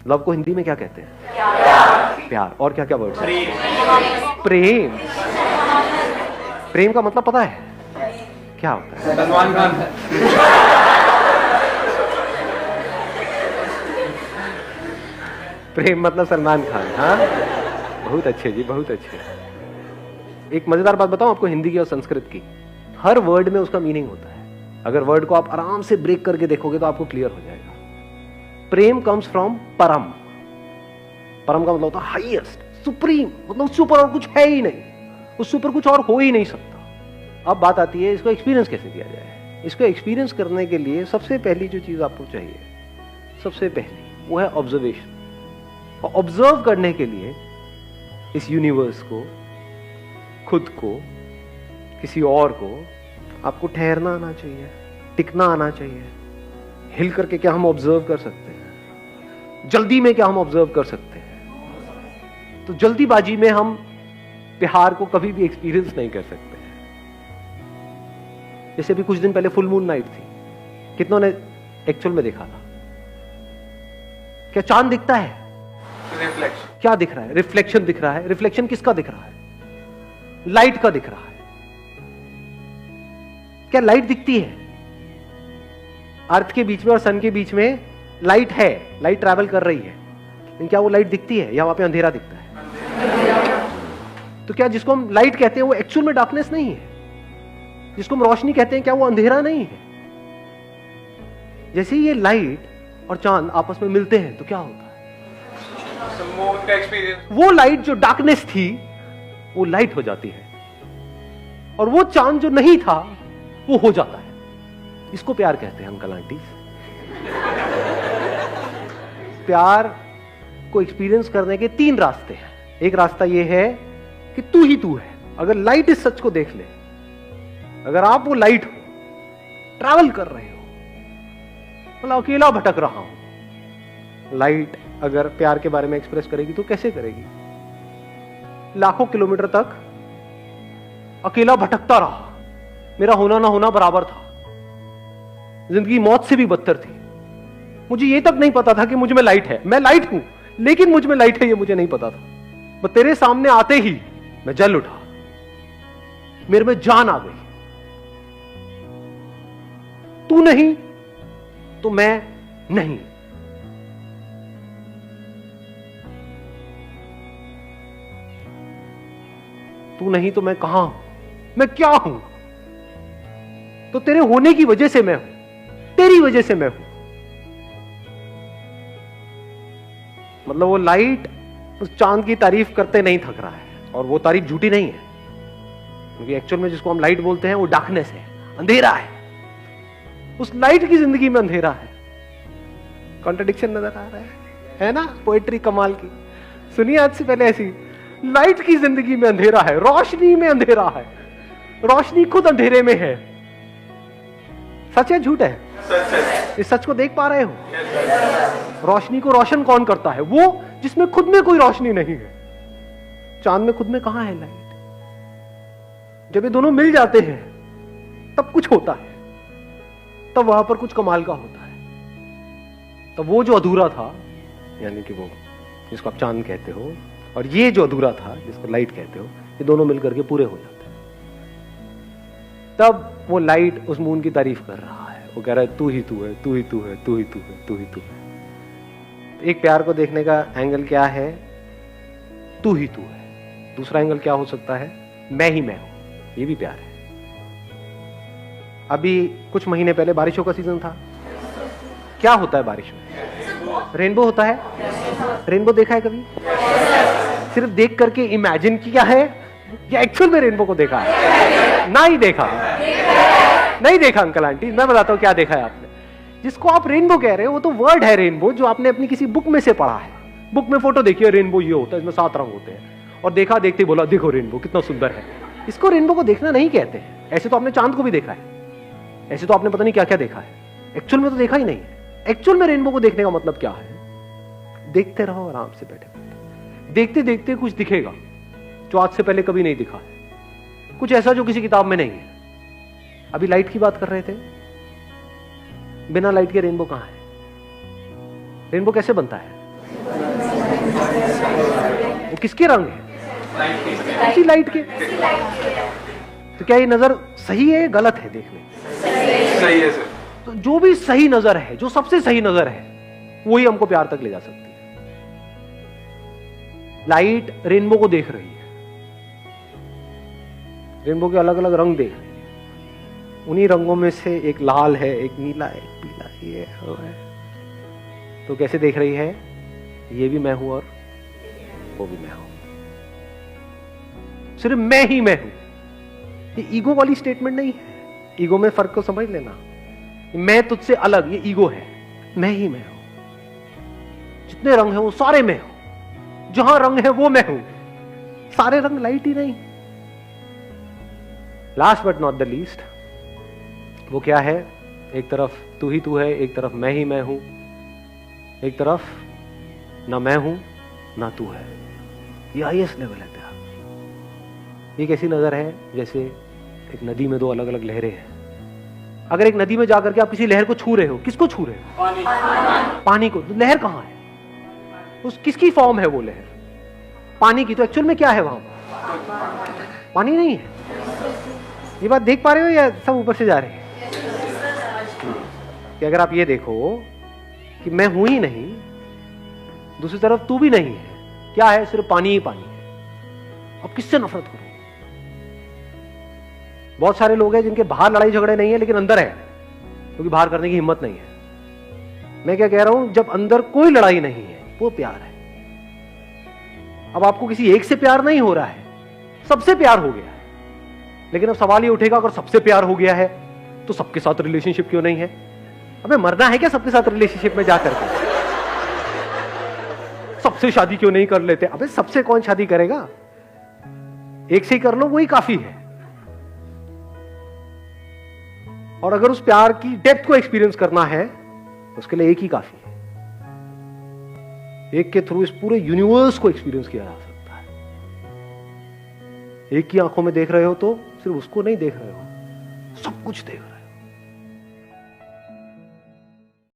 Love को हिंदी में क्या कहते हैं? प्यार। और क्या क्या वर्ड? प्रेम। प्रेम का मतलब पता है क्या होता है? सलमान खान। प्रेम मतलब सलमान खान। हाँ, बहुत अच्छे जी, बहुत अच्छे। एक मजेदार बात बताऊं आपको हिंदी की और संस्कृत की, हर वर्ड में उसका मीनिंग होता है। अगर वर्ड को आप आराम से ब्रेक करके देखोगे तो आपको क्लियर हो जाएगा। प्रेम कम्स फ्रॉम परम। परम का मतलब होता है हाईएस्ट, सुप्रीम, मतलब उससे ऊपर और कुछ है ही नहीं, उससे ऊपर कुछ और हो ही नहीं सकता। अब बात आती है इसको एक्सपीरियंस कैसे किया जाए। इसको एक्सपीरियंस करने के लिए सबसे पहली जो चीज आपको चाहिए, सबसे पहली वो है ऑब्जर्वेशन। और ऑब्जर्व करने के लिए इस यूनिवर्स को, खुद को, किसी और को, आपको ठहरना आना चाहिए, टिकना आना चाहिए। हिल करके क्या हम ऑब्जर्व कर सकते हैं? जल्दी में क्या हम ऑब्जर्व कर सकते हैं? तो जल्दीबाजी में हम प्यार को कभी भी एक्सपीरियंस नहीं कर सकते। जैसे अभी कुछ दिन पहले फुल मून नाइट थी, कितनों ने एक्चुअल में देखा था? क्या चांद दिखता है? रिफ्लेक्शन। क्या दिख रहा है? रिफ्लेक्शन दिख रहा है। रिफ्लेक्शन किसका दिख रहा है? लाइट का दिख रहा है। क्या लाइट दिखती है? अर्थ के बीच में और सन के बीच में लाइट है, लाइट ट्रैवल कर रही है, लेकिन क्या वो लाइट दिखती है या वहां पे अंधेरा दिखता है? तो क्या जिसको हम लाइट कहते हैं वो एक्चुअल में डार्कनेस नहीं है? जिसको हम रोशनी कहते हैं क्या वो अंधेरा नहीं है? जैसे ही ये लाइट और चांद आपस में मिलते हैं तो क्या होता है? मून का एक्सपीरियंस। वो लाइट जो डार्कनेस थी वो लाइट हो जाती है, और वो चांद जो नहीं था वो हो जाता है। इसको प्यार कहते हैं अंकल आंटी। प्यार को एक्सपीरियंस करने के 3 रास्ते हैं। एक रास्ता ये है कि तू ही तू है। अगर लाइट इस सच को देख ले, अगर आप वो लाइट हो, ट्रैवल कर रहे हो, मतलब अकेला भटक रहा हूं, लाइट अगर प्यार के बारे में एक्सप्रेस करेगी तो कैसे करेगी? लाखों किलोमीटर तक अकेला भटकता रहा, मेरा होना ना होना बराबर था, जिंदगी मौत से भी बदतर थी। मुझे ये तक नहीं पता था कि मुझ में लाइट है। मैं लाइट हूं, लेकिन मुझ में लाइट है ये मुझे नहीं पता था। मैं तेरे सामने आते ही मैं जल उठा, मेरे में जान आ गई। तू नहीं तो मैं नहीं। तू नहीं तो मैं कहां हूं? मैं क्या हूं? तो तेरे होने की वजह से मैं हूं, तेरी वजह से मैं हूं। मतलब वो लाइट उस चांद की तारीफ करते नहीं थक रहा है, और वो तारीफ झूठी नहीं है, क्योंकि एक्चुअल में जिसको हम लाइट बोलते हैं वो डार्कनेस है, अंधेरा है। उस लाइट की जिंदगी में अंधेरा है। कॉन्ट्रडिक्शन नजर आ रहा है ना? पोएट्री कमाल की। सुनिए आज से पहले ऐसी, लाइट की जिंदगी में अंधेरा है, रोशनी में अंधेरा है, रोशनी खुद अंधेरे में है। सच है झूठ है? सच है। इस सच को देख पा रहे हो? रोशनी को रोशन कौन करता है? वो जिसमें खुद में कोई रोशनी नहीं है। चांद में खुद में कहां है लाइट? जब ये दोनों मिल जाते हैं तब कुछ होता है, तब वहां पर कुछ कमाल का होता है। तब वो जो अधूरा था, यानी कि वो जिसको आप चांद कहते हो, और ये जो अधूरा था जिसको लाइट कहते हो, ये दोनों मिलकर के पूरे हो जाते हैं। तब वो लाइट उस मून की तारीफ कर रहा है, वो कह रहा है तू ही तू है, तू ही तू है, तू ही तू है, तू ही तू है। एक प्यार को देखने का एंगल क्या है? तू ही तू है। दूसरा एंगल क्या हो सकता है? मैं ही मैं हूं। ये भी प्यार है। अभी कुछ महीने पहले बारिशों का सीजन था। क्या होता है बारिश में? रेनबो होता है। रेनबो देखा है कभी? सिर्फ देख करके इमेजिन किया है या एक्चुअल में रेनबो को देखा है? ना ही देखा। नहीं देखा अंकल आंटी। मैं बताता हूं क्या देखा है आपने। जिसको आप रेनबो कह रहे हो वो तो वर्ड है रेनबो, जो आपने अपनी किसी बुक में से पढ़ा है। बुक में फोटो देखी है, रेनबो ये होता है, इसमें 7 रंग होते हैं, और देखा देखते बोला देखो रेनबो कितना सुंदर है। इसको रेनबो को देखना नहीं कहते हैं। ऐसे तो आपने चांद को भी देखा है, ऐसे तो आपने पता नहीं क्या क्या देखा है, एक्चुअल में तो देखा ही नहीं है। एक्चुअल में रेनबो को देखने का मतलब क्या है? देखते रहो आराम से बैठे बैठे, देखते देखते कुछ दिखेगा जो आज से पहले कभी नहीं दिखा है, कुछ ऐसा जो किसी किताब में नहीं है। अभी लाइट की बात कर रहे थे, बिना लाइट के रेनबो कहां है? रेनबो कैसे बनता है? वो किसके रंग है? लाइट की उसी लाइट के। तो क्या ये नजर सही है, गलत है देखने? सही है सर। तो जो भी सही नजर है, जो सबसे सही नजर है, वही हमको प्यार तक ले जा सकती है। लाइट रेनबो को देख रही है, रेनबो के अलग अलग रंग देख रही है, उन्हीं रंगों में से एक लाल है, एक नीला है, एक पीला, ये है, वो है। तो कैसे देख रही है? ये भी मैं हूं और वो भी मैं हूं, सिर्फ मैं ही मैं हूं। ये ईगो वाली स्टेटमेंट नहीं है। ईगो में फर्क को समझ लेना। मैं तुझसे अलग, ये ईगो है। मैं ही मैं हूं, जितने रंग हैं वो सारे मैं हूं, जहां रंग है वो मैं हूं, सारे रंग लाइट ही नहीं। Last but not the least, वो क्या है? एक तरफ तू ही तू है, एक तरफ मैं ही मैं हूं, एक तरफ ना मैं हूं ना तू है। ये हाईएस्ट लेवल है प्यार। ये कैसी नजर है? जैसे एक नदी में दो अलग अलग लहरें हैं। अगर एक नदी में जाकर के आप किसी लहर को छू रहे हो, किसको छू रहे हो? पानी को। तो लहर कहां है? उस किसकी फॉर्म है वो लहर? पानी की। तो एक्चुअल में क्या है वहां? पानी नहीं है। ये बात देख पा रहे हो या सब ऊपर से जा रहे हैं? कि अगर आप ये देखो कि मैं हूं ही नहीं, दूसरी तरफ तू भी नहीं है, क्या है? सिर्फ पानी ही पानी है। अब किससे नफरत करो? बहुत सारे लोग हैं जिनके बाहर लड़ाई झगड़े नहीं है लेकिन अंदर है, क्योंकि बाहर करने की हिम्मत नहीं है। मैं क्या कह रहा हूं? जब अंदर कोई लड़ाई नहीं है, वो प्यार है। अब आपको किसी एक से प्यार नहीं हो रहा है, सबसे प्यार हो गया है। लेकिन अब सवाल ये उठेगा, अगर सबसे प्यार हो गया है तो सबके साथ रिलेशनशिप क्यों नहीं है? अबे मरना है क्या सबके साथ रिलेशनशिप में जाकर के? सबसे शादी क्यों नहीं कर लेते? अबे सबसे कौन शादी करेगा? एक से ही कर लो, वही काफी है। और अगर उस प्यार की डेप्थ को एक्सपीरियंस करना है तो उसके लिए एक ही काफी है। एक के थ्रू इस पूरे यूनिवर्स को एक्सपीरियंस किया जा सकता है। एक की आंखों में देख रहे हो तो सिर्फ उसको नहीं देख रहे हो, सब कुछ देख रहे हो।